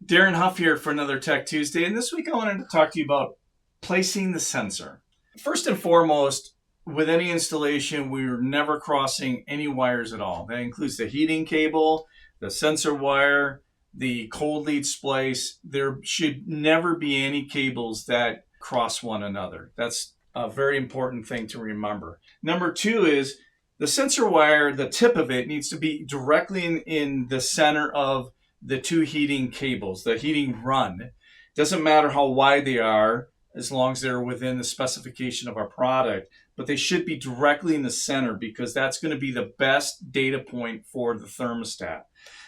Darren Huff here for another Tech Tuesday, and this week I wanted to talk to you about placing the sensor. First and foremost, with any installation, we're never crossing any wires at all. That includes the heating cable, the sensor wire, the cold lead splice. There should never be any cables that cross one another. That's a very important thing to remember. Number two is the sensor wire, the tip of it needs to be directly in the center of the two heating cables, the heating run. Doesn't matter how wide they are as long as they're within the specification of our product, but they should be directly in the center because that's going to be the best data point for the thermostat.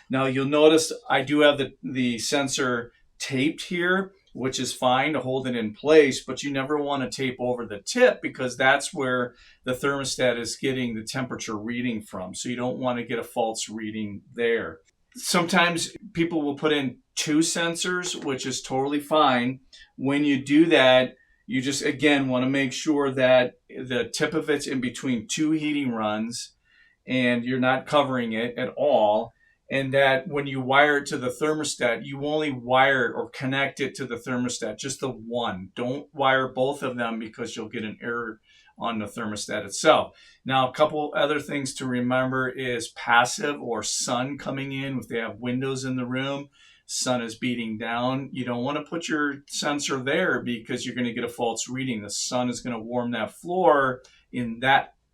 Now you'll notice I do have the sensor taped here, which is fine to hold it in place, but you never want to tape over the tip because that's where the thermostat is getting the temperature reading from. So you don't want to get a false reading there. Sometimes people will put in two sensors, which is totally fine. When you do that, you just, again, want to make sure that the tip of it's in between two heating runs and you're not covering it at all. And that when you wire it to the thermostat, you only wire or connect it to the thermostat, just the one. Don't wire both of them because you'll get an error on the thermostat itself. Now, a couple other things to remember is passive or sun coming in. If they have windows in the room, sun is beating down. You don't want to put your sensor there because you're going to get a false reading. The sun is going to warm that floor in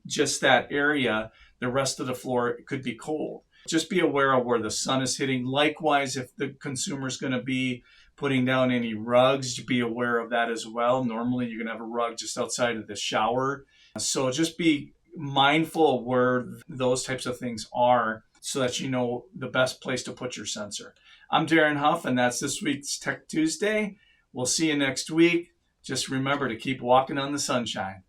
just that area. The rest of the floor could be cold. Just be aware of where the sun is hitting. Likewise, if the consumer is going to be putting down any rugs, be aware of that as well. Normally, you're going to have a rug just outside of the shower. So just be mindful of where those types of things are so that you know the best place to put your sensor. I'm Darren Huff, and that's this week's Tech Tuesday. We'll see you next week. Just remember to keep walking on the sunshine.